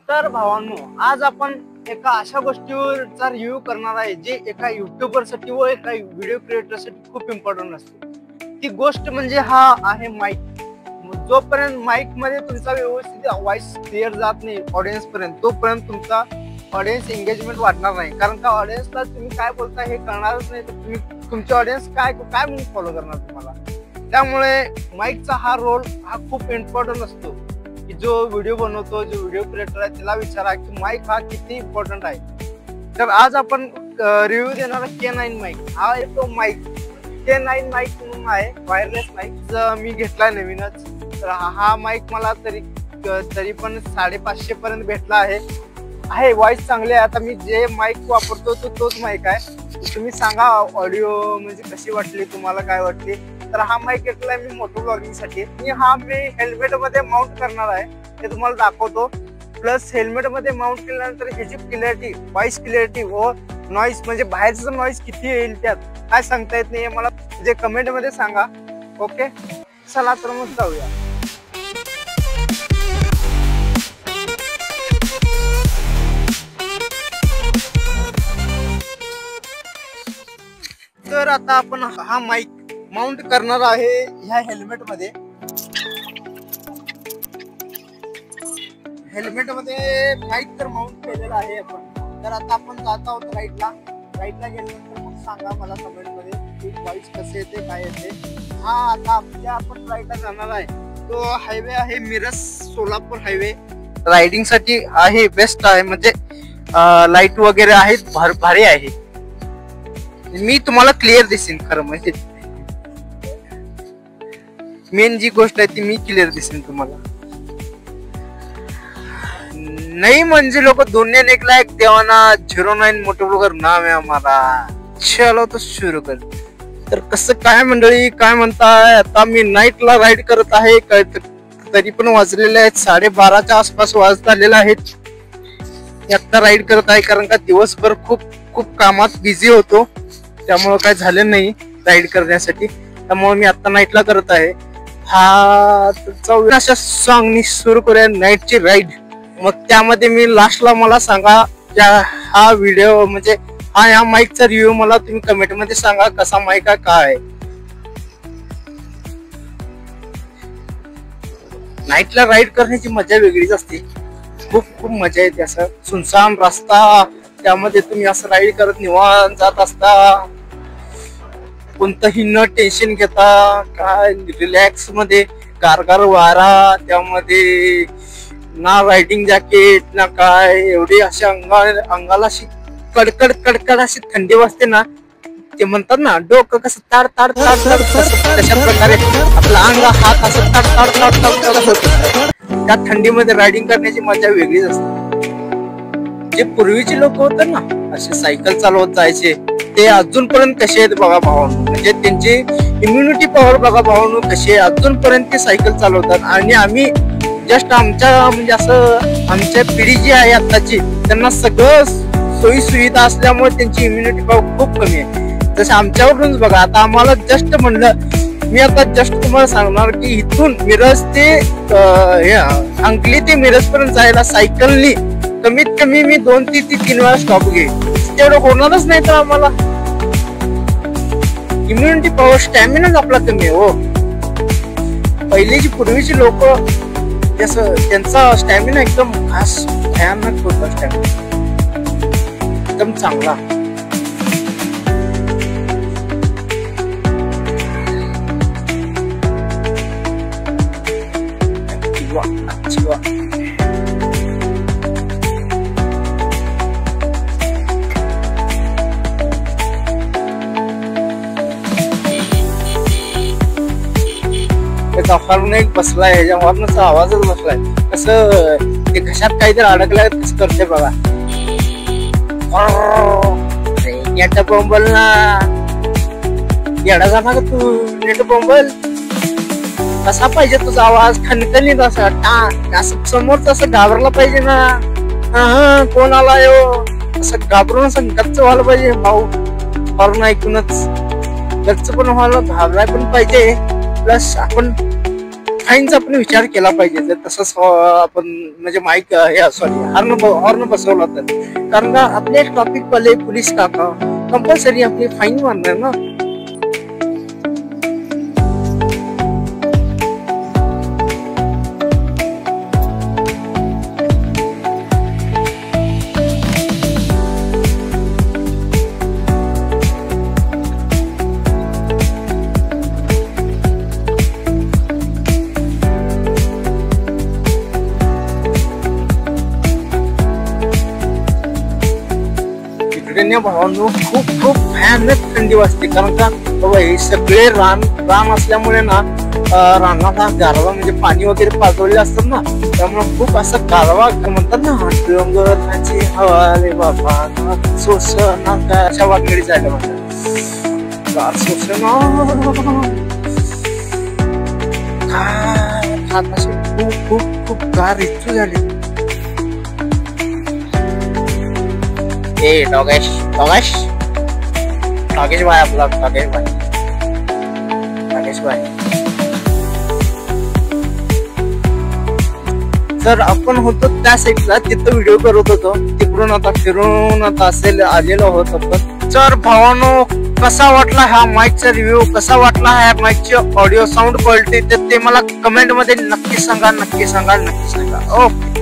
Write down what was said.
तर भावांनो, आज आपण एका अशा गोष्टीवरचा रिव्ह्यू करणार आहे जे एका युट्यूबर साठी व एका व्हिडिओ क्रिएटर साठी खूप इम्पॉर्टंट असते. ती गोष्ट म्हणजे हा आहे माईक. जोपर्यंत माईक मध्ये तुमचा व्यवस्थित व्हॉइस क्लिअर जात नाही ऑडियन्स पर्यंत, तोपर्यंत तुमचा ऑडियन्स एंगेजमेंट वाढणार नाही. कारण का ऑडियन्सला तुम्ही काय बोलता हे कळणारच नाही, तर तुम्ही तुमचे ऑडियन्स काय म्हणून फॉलो करणार तुम्हाला. त्यामुळे माईकचा हा रोल हा खूप इम्पॉर्टंट असतो. की जो व्हिडिओ बनवतो, जो व्हिडिओ क्रिएटर आहे, त्याला विचारा की माईक हा किती इम्पॉर्टंट आहे. तर आज आपण रिव्ह्यू देणार K9 माईक. हा तो माईक K9 माईक म्हणून आहे, वायरलेस माईक मी घेतलाय नवीनच. तर हा माईक मला तरी पण 550 पर्यंत भेटला आहे. व्हॉइस चांगली आहे. आता मी जे माईक वापरतो तोच माईक आहे. तुम्ही सांगा ऑडिओ म्हणजे कशी वाटली, तुम्हाला काय वाटली. तर हा माईक घेतलाय मी मोटो ब्लॉगिंग साठी. मी हेल्मेट मध्ये माउंट करणार आहे, ते तुम्हाला दाखवतो. प्लस हेल्मेट मध्ये माउंट केल्यानंतर ह्याची क्लिअरिटी, व्हॉइस क्लिअरिटी व नॉईज म्हणजे बाहेरचा नॉईज किती येईल त्यात काय सांगता येत नाही. मला जे कमेंट मध्ये सांगा. ओके, चला तर मग जाऊया. तर आता आपण हा माईक माउंट करणार आहे ह्या हेल्मेट मध्ये. माईक तर माउंट केलेला आहे आपण. तर आता आपण जात आहोत राईटला गेल्यानंतर मग सांगा मला कमेंट मध्ये की व्हॉइस कसे येते, काय येते. आता आपण राईटला जाणार आहे. तो हायवे आहे मिरज सोलापूर हायवे. रायडिंग साठी आहे, बेस्ट आहे. म्हणजे लाईट वगैरे आहेत, भारी आहे. मी तुम्हाला क्लिअर दिसेन. खरं म्हणजे मेन जी गोष्ट आहे ती मी क्लिअर दिसेन तुम्हाला. नहीं म्हणजे लोग दुनिया निकला एक देवाना 09 मोटो ब्लॉगर नाम आहे हमारा. चलो तो शुरू कर. तर कसं काय मंडळी, काय म्हणताय. आता मी नाईटला राईड करत आहे. तरी पण वाजलेले आहेत 12:30च्या आसपास वाजत आलेले आहेत. आता राईड करत आहे कारण का दिवसभर खूप कामात बिझी होतो, त्यामुळे काय झालं नाही राईड करण्यासाठी. त्यामुळे मी आता नाईटला करत आहे. अशा सॉंग सुरू करूया नाईटची राईड. मग त्यामध्ये मी लास्टला मला सांगा हा व्हिडिओ म्हणजे या माईकचा रिव्ह्यू मला तुम्ही कमेंट मध्ये सांगा कसा माईक आहे, काय. नाईटला राईड करण्याची मजा वेगळीच असते. खूप मजा येते. असं सुनसान रस्ता, त्यामध्ये तुम्ही असं राईड करत निवांत जात असता, कोणतंही न टेन्शन घेता, काय रिलॅक्स मध्ये गारगार वारा, त्यामध्ये ना रायडिंग जॅकेट ना काय. एवढी अशी अंगाला अशी कडकड अशी थंडी वाजते ना. ते म्हणतात ना डोकं कसं ताड तशा प्रकारे आपला अंग हात असं ताड होत. त्या थंडीमध्ये रायडिंग करण्याची मजा वेगळीच असते. जे पूर्वीचे लोक होते ना असे सायकल चालवत जायचे, ते अजूनपर्यंत कसे आहेत बघा भावांनो. म्हणजे त्यांची इम्युनिटी पॉवर बघा भावांनो कशी आहे. अजूनपर्यंत ते सायकल चालवतात. आणि आम्ही जस्ट आमच्या पिढी जी आहे आताची, त्यांना सगळं सोयी सुविधा असल्यामुळे त्यांची इम्युनिटी पॉवर खूप कमी आहे. जसं आमच्यावरूनच बघा. आता आम्हाला जस्ट म्हणलं, मी आता जस्ट तुम्हाला सांगणार की इथून मिरज ते अंकली ते मिरज पर्यंत जायला सायकलनी कमीत कमी मी 2 ते 3 वेळा स्टॉप घेईन. तेवढं होणारच नाही. तर आम्हाला इम्युनिटी पॉवर, स्टॅमिनाच आपला कमी आहे हो. पहिलेची पूर्वीची लोक त्यांचा स्टॅमिना एकदम खास भयानक होता. स्टॅमिना एकदम चांगला. गफारून एक बसलाय, ह्याच्यावरच आवाजच बसलाय. कसं ते घशात काहीतरी अडकलाय कसं करते बघा. नेट बोंबल ना, येडा झाला का तू. नेट बोंबल कसा पाहिजे तुझा आवाज, खणखणीत असा असं समोरच असं घाबरला पाहिजे ना. कोण आला यो असं घाबरून असं गच्च व्हायला पाहिजे भाऊ. हॉर्न ऐकूनच गच्च पण व्हायला, घाबराय पण पाहिजे. प्लस आपण फाईनचा आपण विचार केला पाहिजे जर तसंच आपण म्हणजे माईक हे सॉरी हॉर्न बसवला तर, कारण का आपले ट्रॉफिक वाले पोलीस काका कंपल्सरी आपली फाईन मारणार ना. भावांनो खूप खूप भयानक थंडी वाजते, कारण का बाबा हे सगळे रान असल्यामुळे ना रानाला गारवा म्हणजे पाणी वगैरे पाजवले असतात ना, त्यामुळे खूप असं गारवा म्हणतात ना डोंगराची हवा रे बाबा सोसना काय अशा वागणी जायला म्हणतात गार सोसना खूप खूप खूप गार इतकी झाली. टॉगेश भाई आपला टॉगेश भाई तर आपण होतो त्या साईडला, तिथं व्हिडिओ करत होतो, तिकडून आता फिरून आता असेल आलेलो होतो. तर भावानो कसा वाटला हा माईकचा रिव्ह्यू, कसा वाटला ह्या माईकची ऑडिओ साऊंड क्वालिटी, तर ते मला कमेंट मध्ये नक्की सांगा. ओके.